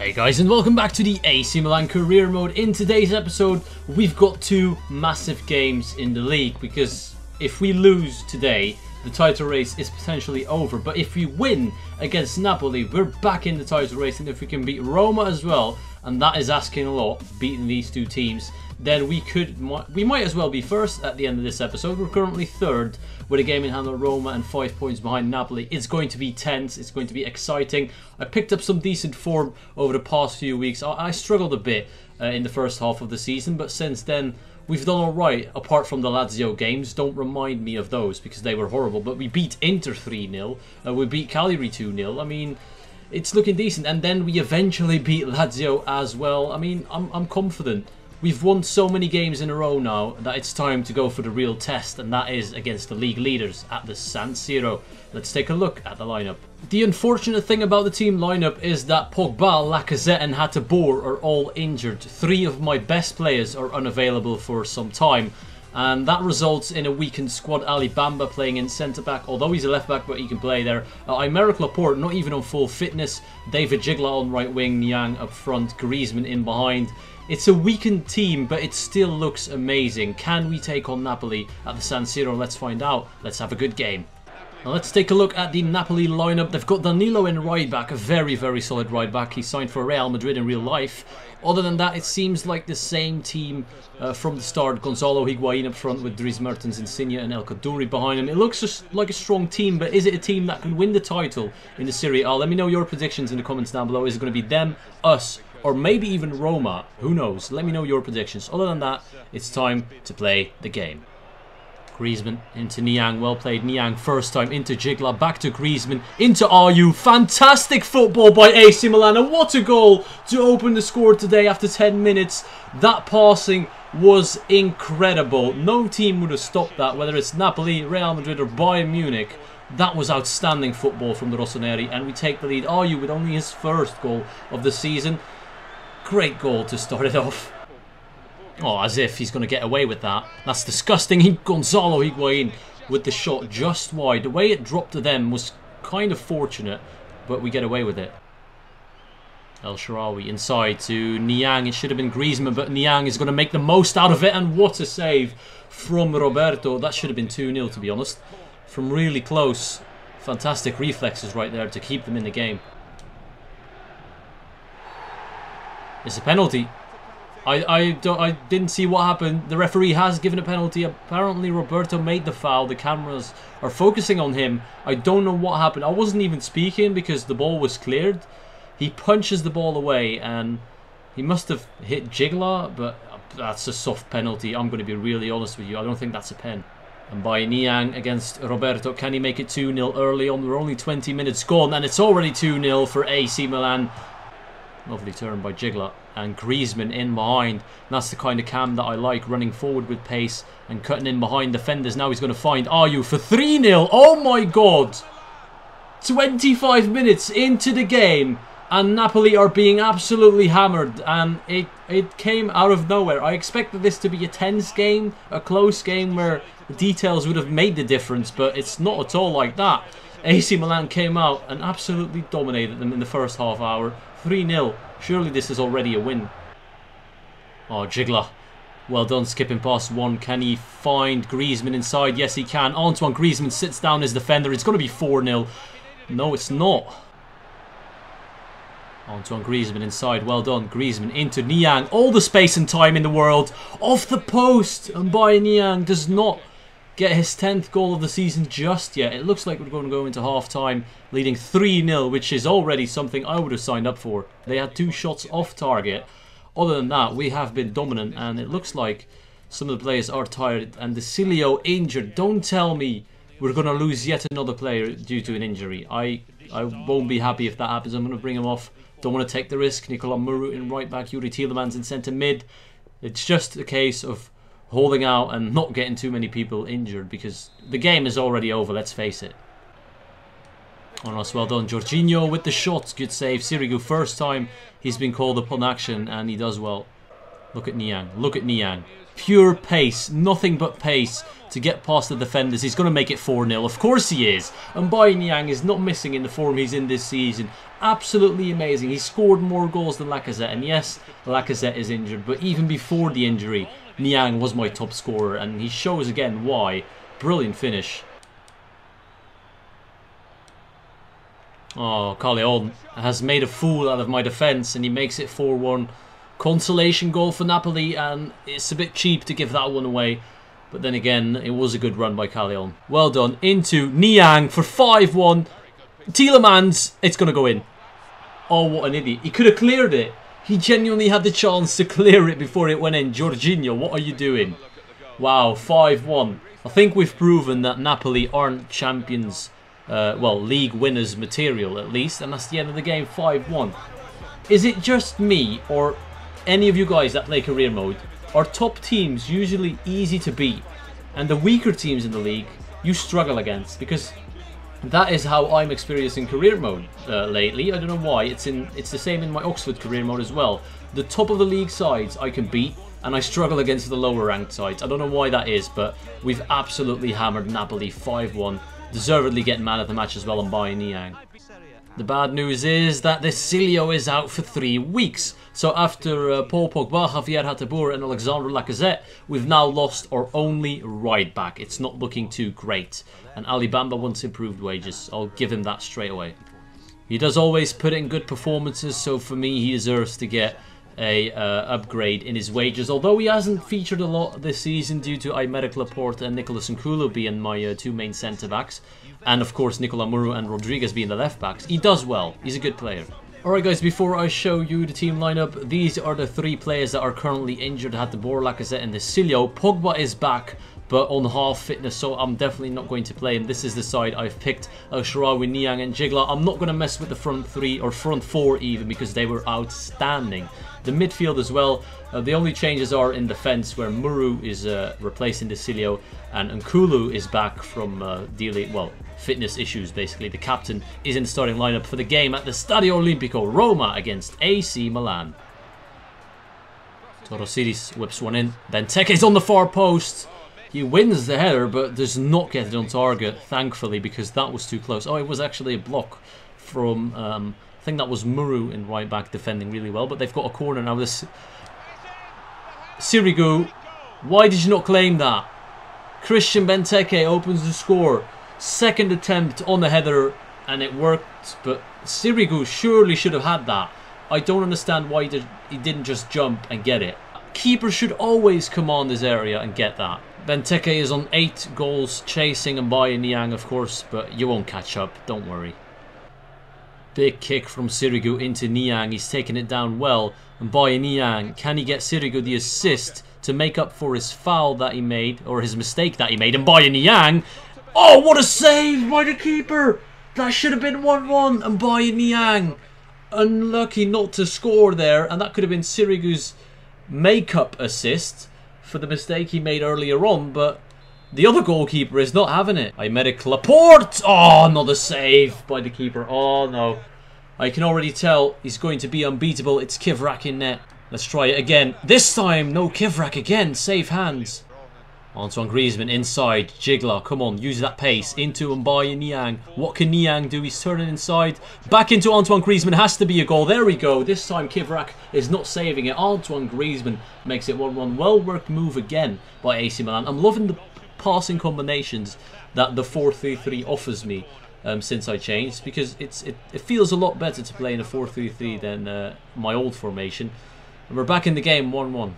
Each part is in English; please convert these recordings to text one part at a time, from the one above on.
Hey guys, and welcome back to the AC Milan Career Mode. In today's episode, we've got two massive games in the league, because if we lose today, the title race is potentially over. But if we win against Napoli, we're back in the title race, and if we can beat Roma as well, and that is asking a lot, beating these two teams, then we might as well be first at the end of this episode. We're currently third with a game in hand on Roma and 5 points behind Napoli. It's going to be tense, it's going to be exciting. I picked up some decent form over the past few weeks. I struggled a bit in the first half of the season, but since then we've done alright, apart from the Lazio games. Don't remind me of those because they were horrible, but we beat Inter 3-0, we beat Cagliari 2-0. I mean, it's looking decent, and then we eventually beat Lazio as well. I mean, I'm confident. We've won so many games in a row now that it's time to go for the real test, and that is against the league leaders at the San Siro. Let's take a look at the lineup. The unfortunate thing about the team lineup is that Pogba, Lacazette and Hateboer are all injured. 3 of my best players are unavailable for some time, and that results in a weakened squad. Ali Bamba playing in centre-back, although he's a left-back, but he can play there. Aymeric Laporte not even on full fitness. David Gigla on right wing, Niang up front, Griezmann in behind. It's a weakened team, but it still looks amazing. Can we take on Napoli at the San Siro? Let's find out. Let's have a good game. Now let's take a look at the Napoli lineup. They've got Danilo in right back, a very, very solid right back. He signed for Real Madrid in real life. Other than that, it seems like the same team from the start. Gonzalo Higuain up front with Dries Mertens, Insigne and El Kaddouri behind him. It looks just like a strong team, but is it a team that can win the title in the Serie A? Let me know your predictions in the comments down below. Is it going to be them, us, or maybe even Roma? Who knows? Let me know your predictions. Other than that, it's time to play the game. Griezmann into Niang, well played. Niang first time into Gigla, back to Griezmann, into Ayew. Fantastic football by AC Milan, and what a goal to open the score today after 10 minutes. That passing was incredible. No team would have stopped that, whether it's Napoli, Real Madrid or Bayern Munich. That was outstanding football from the Rossoneri, and we take the lead. Ayew with only his first goal of the season. Great goal to start it off. Oh, as if he's going to get away with that. That's disgusting. Gonzalo Higuain with the shot just wide. The way it dropped to them was kind of fortunate, but we get away with it. El Shaarawy inside to Niang. It should have been Griezmann, but Niang is going to make the most out of it. And what a save from Roberto. That should have been 2-0, to be honest. From really close. Fantastic reflexes right there to keep them in the game. It's a penalty. I didn't see what happened. The referee has given a penalty. Apparently Roberto made the foul. The cameras are focusing on him. I don't know what happened. I wasn't even speaking because the ball was cleared. He punches the ball away and he must have hit Gigla, but that's a soft penalty. I'm going to be really honest with you. I don't think that's a pen. And by Niang against Roberto, can he make it 2-0 early on? We're only 20 minutes gone and it's already 2-0 for AC Milan. Lovely turn by Gigla, and Griezmann in behind. And that's the kind of cam that I like, running forward with pace and cutting in behind defenders. Now he's going to find Ayew for 3-0. Oh my god! 25 minutes into the game and Napoli are being absolutely hammered, and it came out of nowhere. I expected this to be a tense game, a close game where the details would have made the difference, but it's not at all like that. AC Milan came out and absolutely dominated them in the first half hour. 3-0. Surely this is already a win. Oh, Gigla. Well done, skipping past one. Can he find Griezmann inside? Yes, he can. Antoine Griezmann sits down his defender. It's going to be 4-0. No, it's not. Antoine Griezmann inside. Well done. Griezmann into Niang. All the space and time in the world. Off the post. And Bayern Niang does not get his 10th goal of the season just yet. It looks like we're going to go into half-time leading 3-0, which is already something I would have signed up for. They had 2 shots off target. Other than that, we have been dominant, and it looks like some of the players are tired. And Decilio injured. Don't tell me we're going to lose yet another player due to an injury. I won't be happy if that happens. I'm going to bring him off. Don't want to take the risk. Nicola Muru in right back, Yuri Tielemans in centre mid. It's just a case of holding out and not getting too many people injured, because the game is already over, let's face it. Oh, nice, well done. Jorginho with the shot. Good save. Sirigu, first time he's been called upon action, and he does well. Look at Niang. Look at Niang. Pure pace. Nothing but pace to get past the defenders. He's going to make it 4-0. Of course he is. And Mbaye Niang is not missing in the form he's in this season. Absolutely amazing. He scored more goals than Lacazette. And yes, Lacazette is injured. But even before the injury, Niang was my top scorer. And he shows again why. Brilliant finish. Oh, Carleon has made a fool out of my defence. And he makes it 4-1. Consolation goal for Napoli, and it's a bit cheap to give that one away. But then again, it was a good run by Carleon. Well done. Into Niang for 5-1. Tielemans, it's going to go in. Oh, what an idiot. He could have cleared it. He genuinely had the chance to clear it before it went in. Jorginho, what are you doing? Wow, 5-1. I think we've proven that Napoli aren't champions, well, league winners material at least. And that's the end of the game, 5-1. Is it just me, or any of you guys that play career mode, are top teams usually easy to beat, and the weaker teams in the league you struggle against? Because that is how I'm experiencing career mode lately. I don't know why. It's the same in my Oxford career mode as well. The top of the league sides I can beat, and I struggle against the lower ranked sides. I don't know why that is, but we've absolutely hammered Napoli 5-1. Deservedly getting man of the match as well on Mbaye Niang. The bad news is that this Silio is out for 3 weeks. So after Paul Pogba, Javier Hateboer and Alexandre Lacazette, we've now lost our only right back. It's not looking too great. And Ali Bamba wants improved wages. I'll give him that straight away. He does always put in good performances, so for me he deserves to get a upgrade in his wages. Although he hasn't featured a lot this season due to Aymeric Laporte and Nicolas Nkulu being my 2 main centre-backs. And of course Nicola Muru and Rodriguez being the left-backs. He does well. He's a good player. Alright guys, before I show you the team lineup, these are the 3 players that are currently injured. Hateboer, Lacazette and Silio. Pogba is back, but on half fitness, so I'm definitely not going to play him. This is the side I've picked. El Shaarawy, Niang and Jigla. I'm not going to mess with the front 3 or front 4 even, because they were outstanding. The midfield as well, the only changes are in defence, where Muru is replacing Silio and Nkulu is back from dealing, well, fitness issues basically. The captain is in the starting lineup for the game at the Stadio Olimpico, Roma against AC Milan. Torosidis whips one in. Benteke's on the far post. He wins the header, but does not get it on target, thankfully, because that was too close. Oh, it was actually a block from, I think that was Muru in right back defending really well, but they've got a corner now. This Sirigu, why did you not claim that? Christian Benteke opens the score. Second attempt on the header, and it worked, but Sirigu surely should have had that. I don't understand why he didn't just jump and get it. Keeper should always command this area and get that. Benteke is on 8 goals, chasing Mbaye Niang, of course, but you won't catch up, don't worry. Big kick from Sirigu into Niang. He's taken it down well. Mbaye Niang, can he get Sirigu the assist to make up for his foul that he made, or his mistake that he made? Mbaye Niang, oh, what a save by the keeper! That should have been 1-1. Mbaye Niang, unlucky not to score there, and that could have been Sirigu's make-up assist for the mistake he made earlier on, but the other goalkeeper is not having it. Aymeric Laporte! Oh, another save by the keeper. Oh, no. I can already tell he's going to be unbeatable. It's Kivrak in net. Let's try it again. This time, no Kivrak again. Safe hands. Antoine Griezmann inside. Jigla, come on, use that pace. Into Mbaye Niang. What can Niang do? He's turning inside. Back into Antoine Griezmann. Has to be a goal. There we go. This time Kivrak is not saving it. Antoine Griezmann makes it 1-1. Well-worked move again by AC Milan. I'm loving the passing combinations that the 4-3-3 offers me since I changed, because it feels a lot better to play in a 4-3-3 than my old formation. And we're back in the game, 1-1.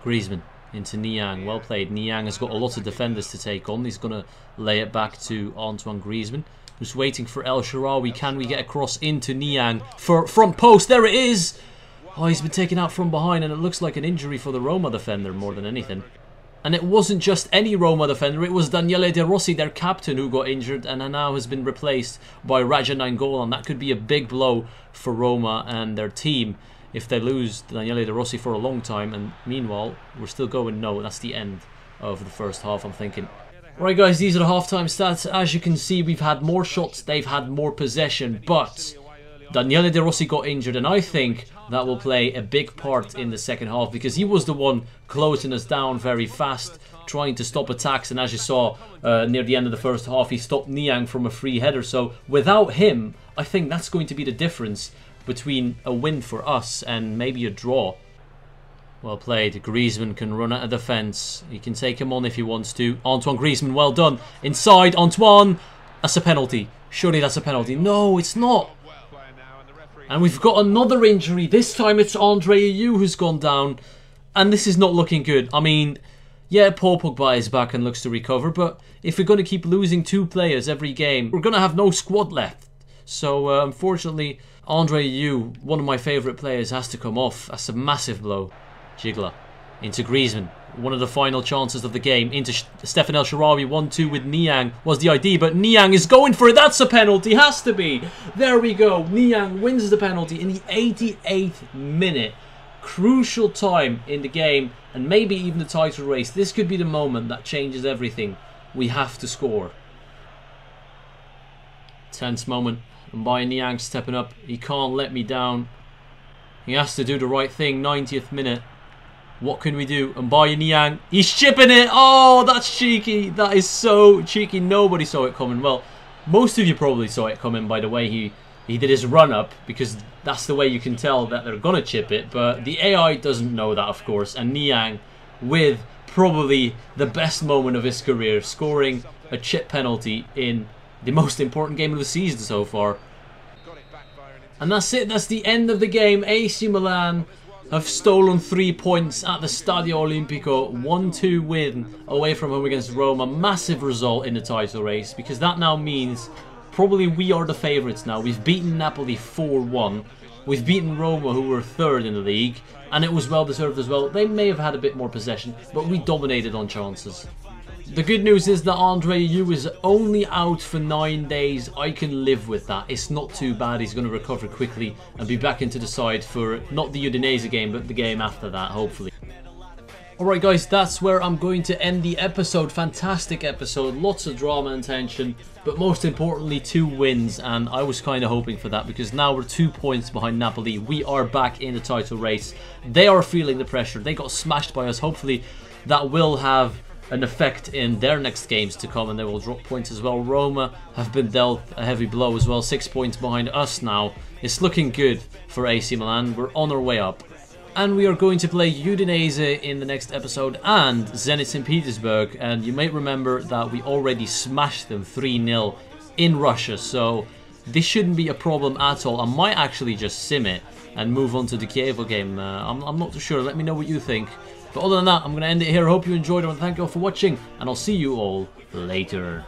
Griezmann into Niang, well played. Niang has got a lot of defenders to take on. He's going to lay it back to Antoine Griezmann, who's waiting for El Shaarawy. Can we get across into Niang for front post? There it is! Oh, he's been taken out from behind, and it looks like an injury for the Roma defender more than anything. And it wasn't just any Roma defender, it was Daniele De Rossi, their captain, who got injured and now has been replaced by Raja Nainggolan. That could be a big blow for Roma and their team if they lose Daniele De Rossi for a long time. And meanwhile, we're still going no. That's the end of the first half, I'm thinking. Right guys, these are the halftime stats. As you can see, we've had more shots, they've had more possession, but Daniele De Rossi got injured, and I think that will play a big part in the second half because he was the one closing us down very fast, trying to stop attacks. And as you saw near the end of the first half, he stopped Niang from a free header. So without him, I think that's going to be the difference between a win for us and maybe a draw. Well played. Griezmann can run at a defence. He can take him on if he wants to. Antoine Griezmann, well done. Inside, Antoine. That's a penalty. Surely that's a penalty. No, it's not. And we've got another injury. This time it's Andre Ayew who's gone down. And this is not looking good. I mean, yeah, Paul Pogba is back and looks to recover. But if we're going to keep losing 2 players every game, we're going to have no squad left. So, unfortunately, Andre Ayew, one of my favourite players, has to come off. That's a massive blow. Gigla into Griezmann. One of the final chances of the game. Into Stefan El Shaarawy. 1-2 with Niang was the ID. But Niang is going for it. That's a penalty. Has to be. There we go. Niang wins the penalty in the 88th minute. Crucial time in the game. And maybe even the title race. This could be the moment that changes everything. We have to score. Tense moment. And by Niang stepping up. He can't let me down. He has to do the right thing. 90th minute. What can we do? And Mbaye Niang, he's chipping it. Oh, that's cheeky. That is so cheeky. Nobody saw it coming. Well, most of you probably saw it coming by the way he did his run up, because that's the way you can tell that they're gonna chip it. But the AI doesn't know that, of course. And Niang, with probably the best moment of his career, scoring a chip penalty in the most important game of the season so far. And that's it. That's the end of the game. AC Milan have stolen 3 points at the Stadio Olimpico. 1-2 win away from home against Roma. Massive result in the title race, because that now means probably we are the favourites now. We've beaten Napoli 4-1. We've beaten Roma, who were 3rd in the league, and it was well deserved as well. They may have had a bit more possession, but we dominated on chances. The good news is that Andre Ayew is only out for 9 days. I can live with that. It's not too bad. He's going to recover quickly and be back into the side for not the Udinese game, but the game after that, hopefully. Alright guys, that's where I'm going to end the episode. Fantastic episode. Lots of drama and tension, but most importantly 2 wins, and I was kind of hoping for that because now we're 2 points behind Napoli. We are back in the title race. They are feeling the pressure. They got smashed by us. Hopefully that will have an effect in their next games to come, and they will drop points as well. Roma have been dealt a heavy blow as well. 6 points behind us now. It's looking good for AC Milan. We're on our way up. And we are going to play Udinese in the next episode and Zenit St. Petersburg. And you may remember that we already smashed them 3-0 in Russia. So this shouldn't be a problem at all. I might actually just sim it and move on to the Kiev game. I'm not too sure. Let me know what you think. But other than that, I'm going to end it here. I hope you enjoyed it, and thank you all for watching, and I'll see you all later.